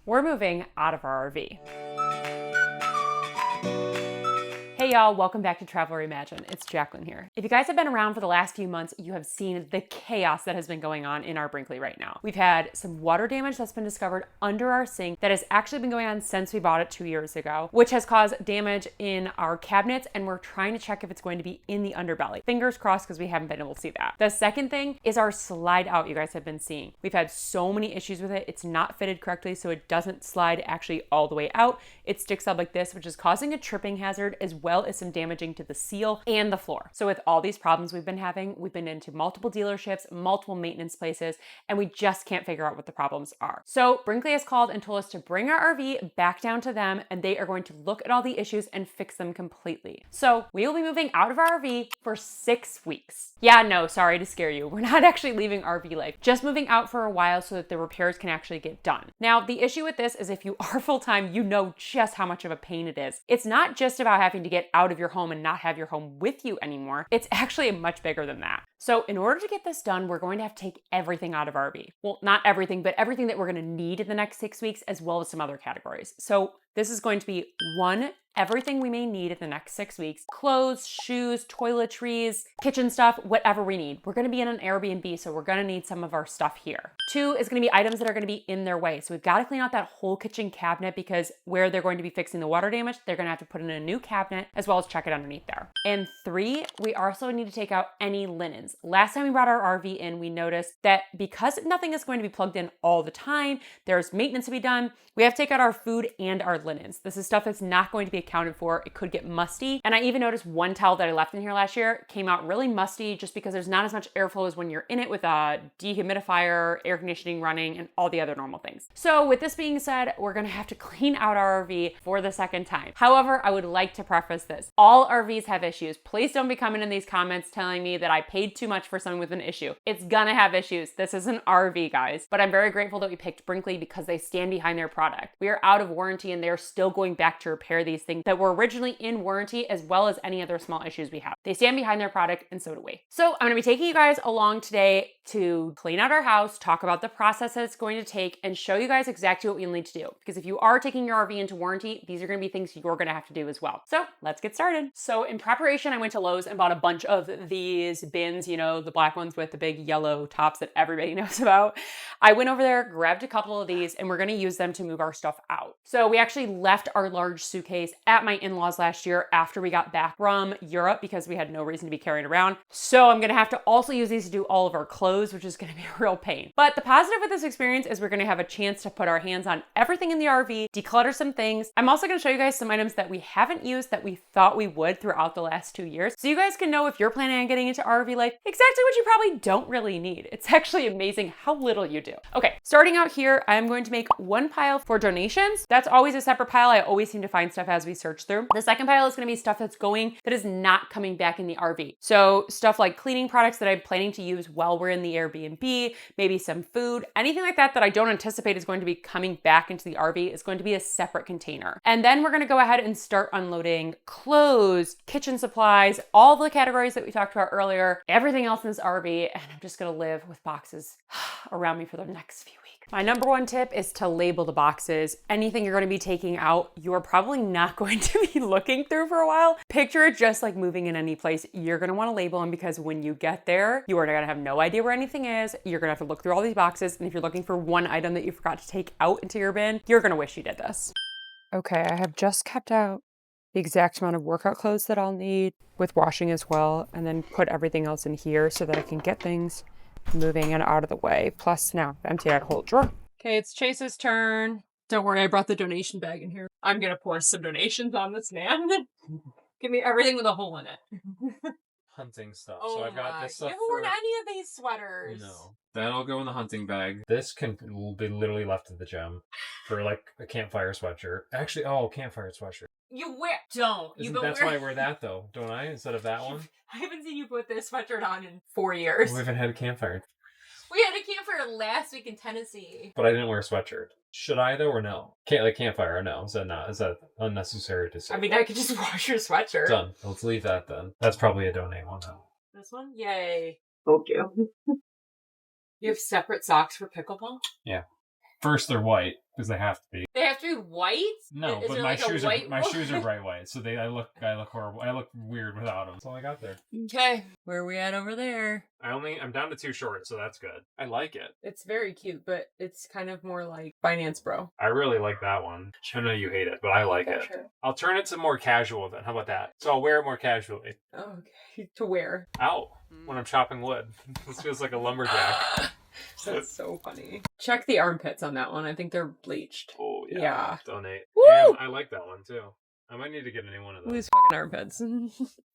we're moving out of our RV. Hey y'all, welcome back to Travel Reimagined. It's Jacqueline here. If you guys have been around for the last few months, you have seen the chaos that has been going on in our Brinkley right now. We've had some water damage that's been discovered under our sink that has actually been going on since we bought it 2 years ago, which has caused damage in our cabinets, and we're trying to check if it's going to be in the underbelly. Fingers crossed, because we haven't been able to see that. The second thing is our slide out you guys have been seeing. We've had so many issues with it. It's not fitted correctly, so it doesn't slide actually all the way out. It sticks out like this, which is causing a tripping hazard as well as some damaging to the seal and the floor. So with all these problems we've been having, we've been into multiple dealerships, multiple maintenance places, and we just can't figure out what the problems are. So Brinkley has called and told us to bring our RV back down to them, and they are going to look at all the issues and fix them completely. So we will be moving out of our RV for 6 weeks. Yeah, no, sorry to scare you. We're not actually leaving RV life, just moving out for a while so that the repairs can actually get done. Now, the issue with this is if you are full-time, you know just how much of a pain it is. It's not just about having to get out of your home and not have your home with you anymore. It's actually much bigger than that. So in order to get this done, we're going to have to take everything out of RV. Well, not everything, but everything that we're going to need in the next 6 weeks, as well as some other categories. So this is going to be everything we may need in the next 6 weeks: clothes, shoes, toiletries, kitchen stuff, whatever we need. We're gonna be in an Airbnb, so we're gonna need some of our stuff here. 2 is gonna be items that are gonna be in their way. So we've gotta clean out that whole kitchen cabinet, because where they're going to be fixing the water damage, they're gonna have to put in a new cabinet as well as check it underneath there. And 3, we also need to take out any linens. Last time we brought our RV in, we noticed that because nothing is going to be plugged in all the time, there's maintenance to be done. We have to take out our food and our linens. This is stuff that's not going to be accounted for. It could get musty. And I even noticed one towel that I left in here last year came out really musty just because there's not as much airflow as when you're in it with a dehumidifier, air conditioning running, and all the other normal things. So with this being said, we're gonna have to clean out our RV for the second time. However, I would like to preface this. All RVs have issues. Please don't be coming in these comments telling me that I paid too much for something with an issue. It's gonna have issues. This is an RV, guys. But I'm very grateful that we picked Brinkley because they stand behind their product. We are out of warranty, and they're still going back to repair these things that were originally in warranty, as well as any other small issues we have. They stand behind their product, and so do we. So I'm gonna be taking you guys along today to clean out our house, talk about the process that it's going to take, and show you guys exactly what you'll need to do. Because if you are taking your RV into warranty, these are gonna be things you're gonna have to do as well. So let's get started. So in preparation, I went to Lowe's and bought a bunch of these bins, you know, the black ones with the big yellow tops that everybody knows about. I went over there, grabbed a couple of these, and we're gonna use them to move our stuff out. So we actually left our large suitcase at my in-laws last year after we got back from Europe because we had no reason to be carrying around. So I'm gonna have to also use these to do all of our clothes, which is gonna be a real pain. But the positive with this experience is we're gonna have a chance to put our hands on everything in the RV, declutter some things. I'm also gonna show you guys some items that we haven't used that we thought we would throughout the last 2 years. So you guys can know if you're planning on getting into RV life, exactly what you probably don't really need. It's actually amazing how little you do. Okay, starting out here, I'm going to make one pile for donations. That's always a separate pile. I always seem to find stuff as we search through. The second pile is gonna be stuff that is not coming back in the RV. So stuff like cleaning products that I'm planning to use while we're in the Airbnb, maybe some food, anything like that that I don't anticipate is going to be coming back into the RV is going to be a separate container. And then we're gonna go ahead and start unloading clothes, kitchen supplies, all the categories that we talked about earlier, everything else in this RV, and I'm just gonna live with boxes around me for the next few weeks. My number one tip is to label the boxes. Anything you're going to be taking out, you're probably not going to be looking through for a while. Picture it just like moving in any place. You're going to want to label them because when you get there, you are going to have no idea where anything is. You're going to have to look through all these boxes. And if you're looking for one item that you forgot to take out into your bin, you're going to wish you did this. Okay, I have just kept out the exact amount of workout clothes that I'll need with washing as well, and then put everything else in here so that I can get things moving and out of the way. Plus now I've emptied out a whole drawer. Okay, it's Chase's turn. Don't worry, I brought the donation bag in here. I'm gonna pour some donations on this man. Give me everything with a hole in it. Hunting stuff. Oh, so I've got this stuff. You haven't worn any of these sweaters. No. That'll go in the hunting bag. This will be literally left at the gym for like a campfire sweatshirt. Actually, campfire sweatshirt. You wear don't. That's why I wear that though, don't I? Instead of that one. I haven't seen you put this sweatshirt on in 4 years. We haven't had a campfire. We had a campfire last week in Tennessee. But I didn't wear a sweatshirt. Should I though or no? Campfire or no? Is that unnecessary to say? I mean, I could just wash your sweatshirt. Done. Let's leave that then. That's probably a donate one though. This one? Yay. Thank you. You have separate socks for pickleball? Yeah. First, they're white because they have to be. They have to be white? No, Is but there my like a shoes white are my one? shoes are bright white, so I look horrible. I look weird without them. That's all I got there. Okay, where are we at over there? I'm down to 2 shorts, so that's good. I like it. It's very cute, but it's kind of more like Finance Bro. I really like that one. I know you hate it, but I like it. Sure. I'll turn it to more casual then. How about that? So I'll wear it more casually. Okay, to wear. Ow! When I'm chopping wood. This feels like a lumberjack. That's so funny. Check the armpits on that one. I think they're bleached. Oh yeah. Yeah. Donate. Woo! And I like that one too. I might need to get a new one of those. Loose fucking armpits.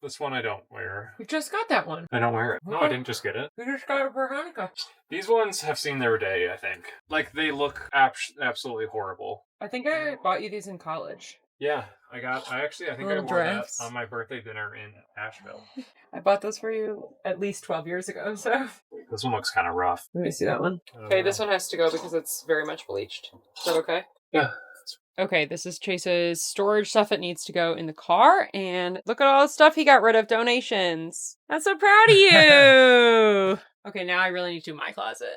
This one I don't wear. We just got that one. I don't wear it. No, I didn't just get it. We just got it for Hanukkah. These ones have seen their day, I think. Like, they look absolutely horrible. I think I bought you these in college. Yeah, I think I wore dress. that on my birthday dinner in Asheville. I bought those for you at least 12 years ago, so. This one looks kind of rough. Let me see that one. Okay, this one has to go because it's very much bleached. Is that okay? Yeah. Okay, this is Chase's storage stuff that needs to go in the car, and look at all the stuff he got rid of, donations. I'm so proud of you! Okay, now I really need to do my closet.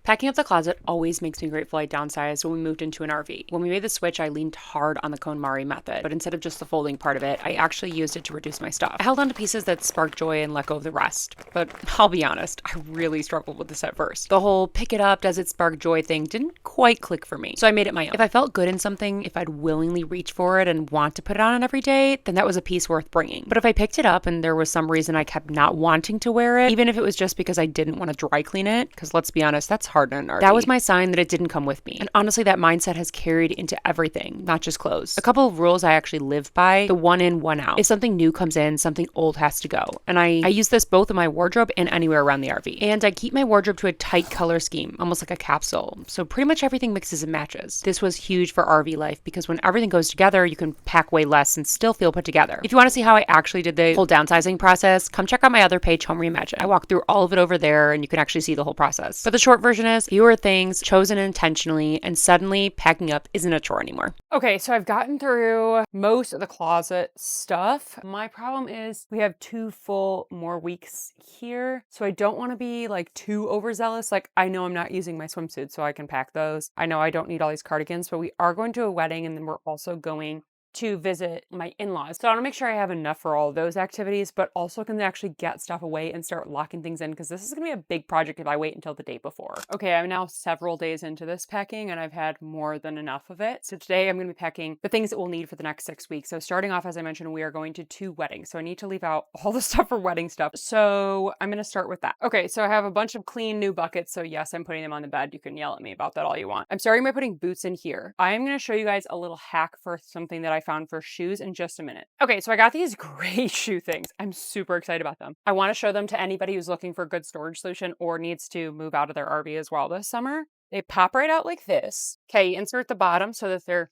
Packing up the closet always makes me grateful I downsized when we moved into an RV. When we made the switch, I leaned hard on the KonMari method, but instead of just the folding part of it, I actually used it to reduce my stuff. I held on to pieces that sparked joy and let go of the rest. But I'll be honest, I really struggled with this at first. The whole pick it up, does it spark joy thing didn't quite click for me. So I made it my own. If I felt good in something, if I'd willingly reach for it and want to put it on every day, then that was a piece worth bringing. But if I picked it up and there was some reason I kept not wanting to wear it, even if it was just because I didn't want to dry clean it, because let's be honest, that's hard in an RV. That was my sign that it didn't come with me. And honestly, that mindset has carried into everything, not just clothes. A couple of rules I actually live by: the one in, one out. If something new comes in, something old has to go. And I use this both in my wardrobe and anywhere around the RV. And I keep my wardrobe to a tight color scheme, almost like a capsule. So pretty much everything mixes and matches. This was huge for RV life because when everything goes together, you can pack way less and still feel put together. If you want to see how I actually did the whole downsizing process, come check out my other page, Home Reimagined. I walk through all of it over there and you can actually see the whole process. But the short version is fewer things chosen intentionally, and suddenly packing up isn't a chore anymore. Okay, so I've gotten through most of the closet stuff. My problem is we have 2 full more weeks here, so I don't want to be like too overzealous. Like, I know I'm not using my swimsuits, so I can pack those. I know I don't need all these cardigans, but we are going to a wedding, and then we're also going to visit my in-laws. So I want to make sure I have enough for all of those activities, but also can actually get stuff away and start locking things in, because this is going to be a big project if I wait until the day before. Okay, I'm now several days into this packing and I've had more than enough of it. So today I'm going to be packing the things that we'll need for the next 6 weeks. So starting off, as I mentioned, we are going to 2 weddings. So I need to leave out all the stuff for wedding stuff. So I'm going to start with that. Okay, so I have a bunch of clean new buckets. So yes, I'm putting them on the bed. You can yell at me about that all you want. I'm starting by putting boots in here. I am going to show you guys a little hack for something that I found for shoes in just a minute. Okay, so I got these great shoe things. I'm super excited about them. I want to show them to anybody who's looking for a good storage solution or needs to move out of their RV as well this summer. They pop right out like this. Okay, insert the bottom so that they're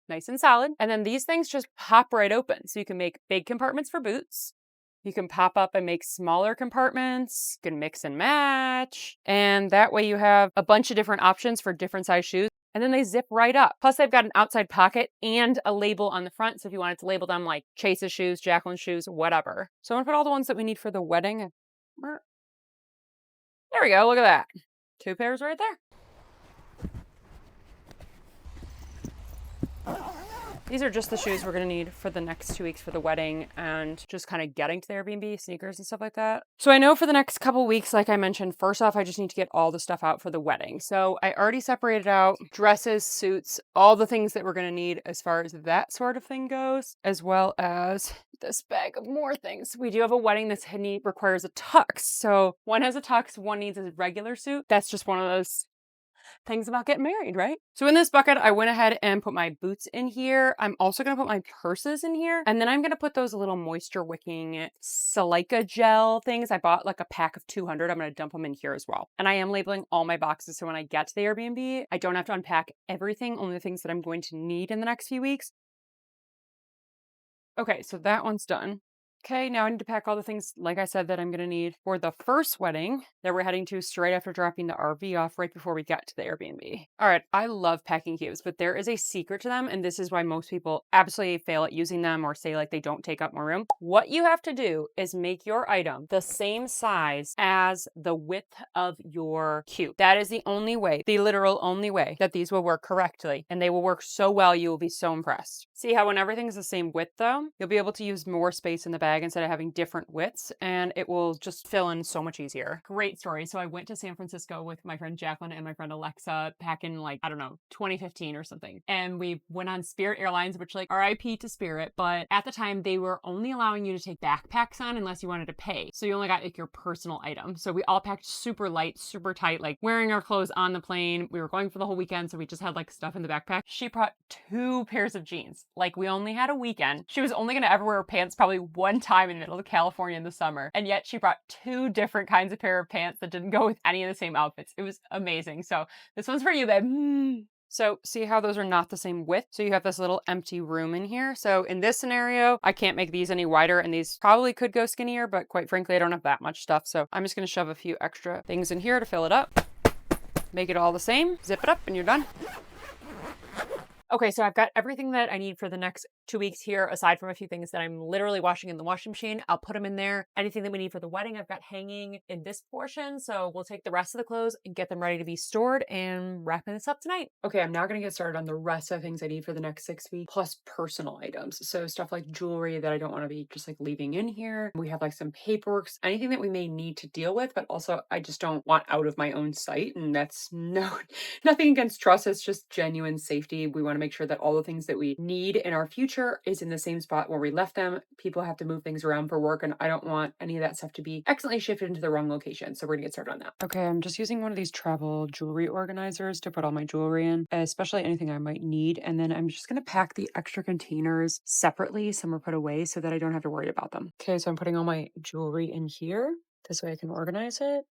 nice and solid. And then these things just pop right open. So you can make big compartments for boots. You can pop up and make smaller compartments. You can mix and match. And that way you have a bunch of different options for different size shoes. And then they zip right up. Plus they've got an outside pocket and a label on the front. So if you wanted to label them like Chase's shoes, Jacqueline's shoes, whatever. So I'm gonna put all the ones that we need for the wedding. There we go, look at that. 2 pairs right there. These are just the shoes we're going to need for the next 2 weeks for the wedding and just kind of getting to the Airbnb, sneakers and stuff like that. So I know for the next couple weeks, like I mentioned, first off, I just need to get all the stuff out for the wedding. So I already separated out dresses, suits, all the things that we're going to need as far as that sort of thing goes, as well as this bag of more things. We do have a wedding that requires a tux. So one has a tux, one needs a regular suit. That's just one of those things about getting married, right? So in this bucket, I went ahead and put my boots in here. I'm also going to put my purses in here. And then I'm going to put those little moisture wicking Silica gel things. I bought like a pack of 200. I'm going to dump them in here as well. And I am labeling all my boxes. So when I get to the Airbnb, I don't have to unpack everything, only the things that I'm going to need in the next few weeks. Okay, so that one's done. Okay, now I need to pack all the things, like I said, that I'm going to need for the first wedding that we're heading to straight after dropping the RV off right before we get to the Airbnb. All right, I love packing cubes, but there is a secret to them, and this is why most people absolutely fail at using them or say like they don't take up more room. What you have to do is make your item the same size as the width of your cube. That is the only way, the literal only way that these will work correctly, and they will work so well, you will be so impressed. See how when everything's the same width though, you'll be able to use more space in the bag instead of having different widths, and it will just fill in so much easier. Great story. So I went to San Francisco with my friend Jacqueline and my friend Alexa back in like, I don't know, 2015 or something. And we went on Spirit Airlines, which like RIP to Spirit, but at the time they were only allowing you to take backpacks on unless you wanted to pay. So you only got like your personal item. So we all packed super light, super tight, like wearing our clothes on the plane. We were going for the whole weekend, so we just had like stuff in the backpack. She brought 2 pairs of jeans. Like we only had a weekend. She was only gonna ever wear pants probably one time in the middle of California in the summer. And yet she brought 2 different kinds of pair of pants that didn't go with any of the same outfits. It was amazing. So this one's for you, babe. So see how those are not the same width? So you have this little empty room in here. So in this scenario, I can't make these any wider, and these probably could go skinnier, but quite frankly, I don't have that much stuff. So I'm just gonna shove a few extra things in here to fill it up. Make it all the same, zip it up, and you're done. Okay, so I've got everything that I need for the next 2 weeks here, aside from a few things that I'm literally washing in the washing machine. I'll put them in there. Anything that we need for the wedding, I've got hanging in this portion. So we'll take the rest of the clothes and get them ready to be stored and wrapping this up tonight. Okay, I'm now going to get started on the rest of things I need for the next 6 weeks, plus personal items. So stuff like jewelry that I don't want to be just like leaving in here. We have like some paperwork, anything that we may need to deal with, but also I just don't want out of my own sight. And that's nothing against trust. It's just genuine safety. We want to make sure that all the things that we need in our future is in the same spot where we left them. People have to move things around for work, and I don't want any of that stuff to be accidentally shifted into the wrong location. So we're gonna get started on that. Okay, I'm just using one of these travel jewelry organizers to put all my jewelry in, especially anything I might need. And then I'm just gonna pack the extra containers separately. Some are put away so that I don't have to worry about them. Okay, so I'm putting all my jewelry in here. This way I can organize it.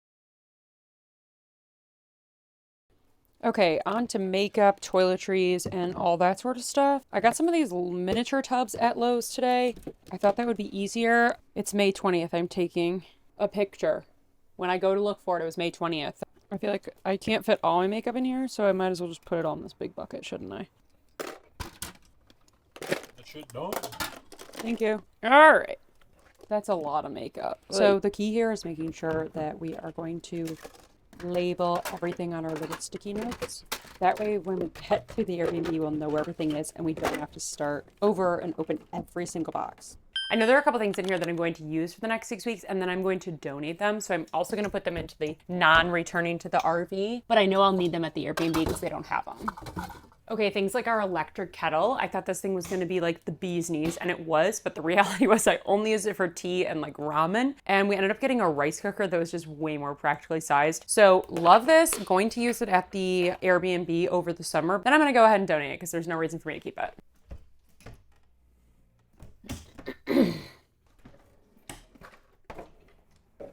Okay, on to makeup, toiletries, and all that sort of stuff. I got some of these miniature tubs at Lowe's today. I thought that would be easier. It's May 20th. I'm taking a picture. When I go to look for it, it was May 20th. I feel like I can't fit all my makeup in here, so I might as well just put it all in this big bucket, shouldn't I? It should not. Thank you. All right. That's a lot of makeup. So the key here is making sure that we are going to label everything on our little sticky notes. That way when we get to the Airbnb, we'll know where everything is and we don't have to start over and open every single box. I know there are a couple things in here that I'm going to use for the next 6 weeks, and then I'm going to donate them. So I'm also going to put them into the non-returning to the RV, but I know I'll need them at the Airbnb because they don't have them. Okay, things like our electric kettle. I thought this thing was gonna be like the bee's knees, and it was, but the reality was I only used it for tea and like ramen. And we ended up getting a rice cooker that was just way more practically sized. So love this, going to use it at the Airbnb over the summer. Then I'm gonna go ahead and donate it because there's no reason for me to keep it.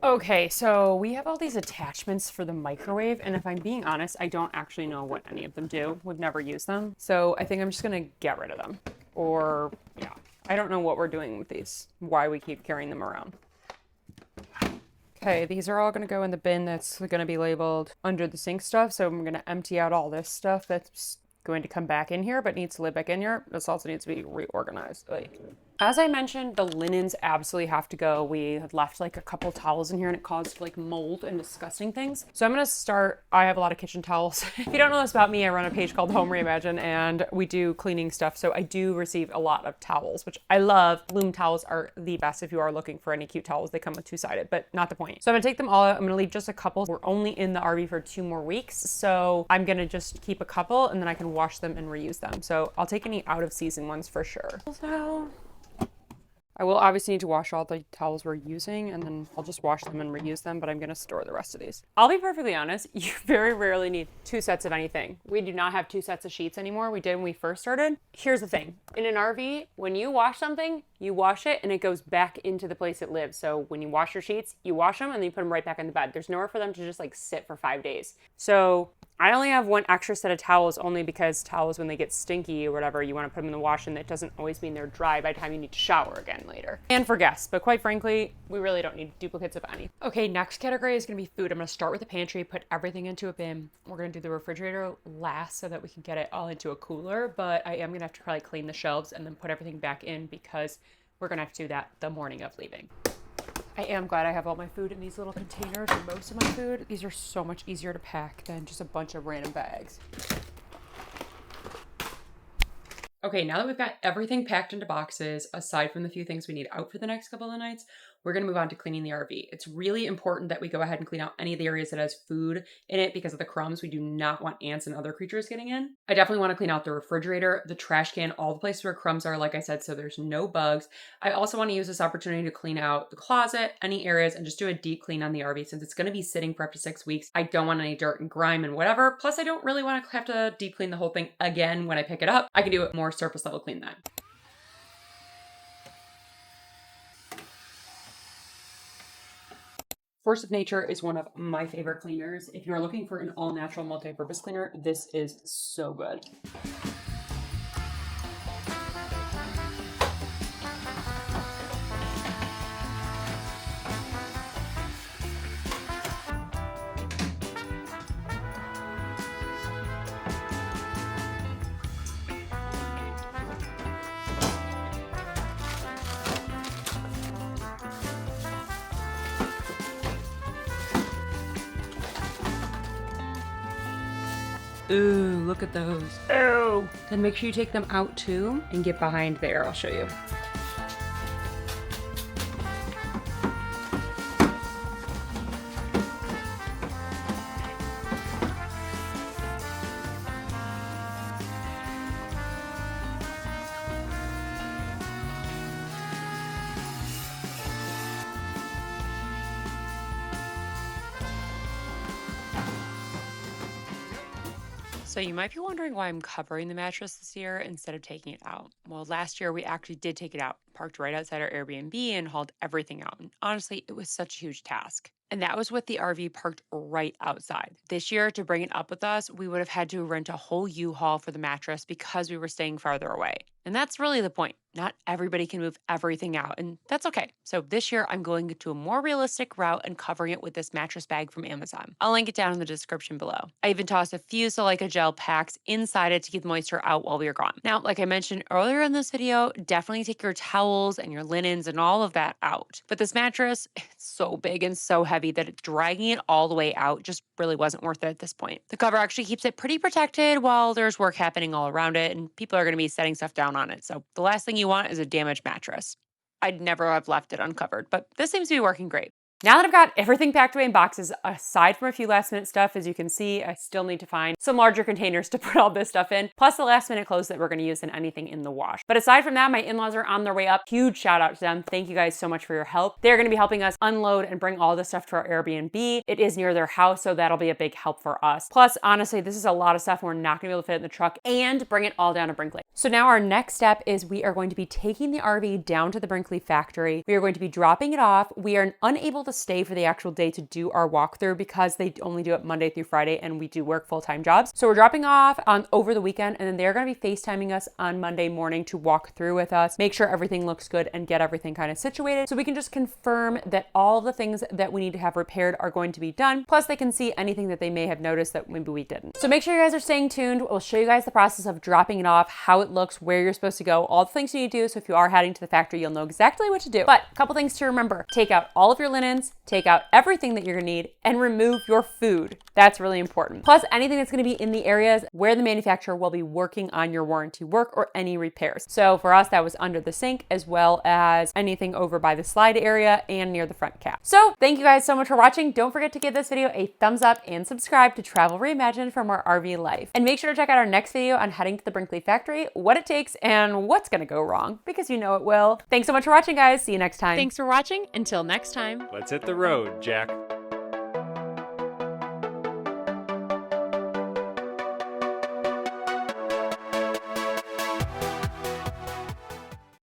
Okay, so we have all these attachments for the microwave, and if I'm being honest, I don't actually know what any of them do. We've never used them. So I think I'm just gonna get rid of them. Or, yeah, I don't know what we're doing with these, why we keep carrying them around. Okay, these are all gonna go in the bin that's gonna be labeled under the sink stuff, so I'm gonna empty out all this stuff that's going to come back in here, but needs to live back in here. This also needs to be reorganized. As I mentioned, the linens absolutely have to go. We had left like a couple towels in here and it caused like mold and disgusting things. So I'm gonna start, I have a lot of kitchen towels. If you don't know this about me, I run a page called Home Reimagined and we do cleaning stuff. So I do receive a lot of towels, which I love. Bloom towels are the best if you are looking for any cute towels. They come with 2-sided, but not the point. So I'm gonna take them all out. I'm gonna leave just a couple. We're only in the RV for 2 more weeks. So I'm gonna just keep a couple and then I can wash them and reuse them. So I'll take any out of season ones for sure. So I will obviously need to wash all the towels we're using and then I'll just wash them and reuse them, but I'm gonna store the rest of these. I'll be perfectly honest, you very rarely need 2 sets of anything. We do not have 2 sets of sheets anymore. We did when we first started. Here's the thing, in an RV, when you wash something, you wash it and it goes back into the place it lives. So when you wash your sheets, you wash them and then you put them right back in the bed. There's nowhere for them to just like sit for 5 days. So I only have one extra set of towels only because towels, when they get stinky or whatever, you want to put them in the wash, and that doesn't always mean they're dry by the time you need to shower again later. And for guests, but quite frankly, we really don't need duplicates of any. Okay, next category is going to be food. I'm going to start with the pantry, put everything into a bin. We're going to do the refrigerator last so that we can get it all into a cooler, but I am going to have to probably clean the shelves and then put everything back in because we're going to have to do that the morning of leaving. I am glad I have all my food in these little containers, and most of my food. These are so much easier to pack than just a bunch of random bags. Okay, now that we've got everything packed into boxes, aside from the few things we need out for the next couple of nights, we're going to move on to cleaning the RV. It's really important that we go ahead and clean out any of the areas that has food in it because of the crumbs. We do not want ants and other creatures getting in. I definitely want to clean out the refrigerator, the trash can, all the places where crumbs are, like I said, so there's no bugs. I also want to use this opportunity to clean out the closet, any areas, and just do a deep clean on the RV since it's going to be sitting for up to 6 weeks. I don't want any dirt and grime and whatever. Plus, I don't really want to have to deep clean the whole thing again when I pick it up. I can do it more surface level clean then. Force of Nature is one of my favorite cleaners. If you're looking for an all-natural multi-purpose cleaner, this is so good. Ooh, look at those. Ooh. Then make sure you take them out too and get behind there. I'll show you. So you might be wondering why I'm covering the mattress this year instead of taking it out. Well, last year we actually did take it out, parked right outside our Airbnb and hauled everything out. And honestly, it was such a huge task. And that was with the RV parked right outside. This year, to bring it up with us, we would have had to rent a whole U-Haul for the mattress because we were staying farther away. And that's really the point. Not everybody can move everything out, and that's okay. So this year, I'm going to a more realistic route and covering it with this mattress bag from Amazon. I'll link it down in the description below. I even tossed a few Silica gel packs inside it to keep the moisture out while we were gone. Now, like I mentioned earlier in this video, definitely take your towels and your linens and all of that out. But this mattress, it's so big and so heavy that dragging it all the way out just really wasn't worth it at this point. The cover actually keeps it pretty protected while there's work happening all around it, and people are going to be setting stuff down on it. So the last thing you want is a damaged mattress. I'd never have left it uncovered, but this seems to be working great. Now that I've got everything packed away in boxes, aside from a few last minute stuff, as you can see, I still need to find some larger containers to put all this stuff in, plus the last minute clothes that we're going to use in anything in the wash. But aside from that, my in-laws are on their way up. Huge shout out to them. Thank you guys so much for your help. They're going to be helping us unload and bring all this stuff to our Airbnb. It is near their house, so that'll be a big help for us. Plus, honestly, this is a lot of stuff we're not going to be able to fit in the truck and bring it all down to Brinkley. So now our next step is we are going to be taking the RV down to the Brinkley factory. We are going to be dropping it off. We are unable to stay for the actual day to do our walkthrough because they only do it Monday through Friday and we do work full-time jobs. So we're dropping off on over the weekend, and then they're going to be FaceTiming us on Monday morning to walk through with us, make sure everything looks good and get everything kind of situated so we can just confirm that all the things that we need to have repaired are going to be done. Plus they can see anything that they may have noticed that maybe we didn't. So make sure you guys are staying tuned. We'll show you guys the process of dropping it off, how it looks, where you're supposed to go, all the things you need to do. So if you are heading to the factory, you'll know exactly what to do. But a couple things to remember: take out all of your linens, take out everything that you're gonna need, and remove your food. That's really important. Plus anything that's gonna be in the areas where the manufacturer will be working on your warranty work or any repairs. So for us, that was under the sink as well as anything over by the slide area and near the front cap. So thank you guys so much for watching. Don't forget to give this video a thumbs up and subscribe to Travel Reimagined from our RV life. And make sure to check out our next video on heading to the Brinkley factory, what it takes and what's gonna go wrong, because you know it will. Thanks so much for watching, guys. See you next time. Thanks for watching. Until next time. Let's hit the road, Jack.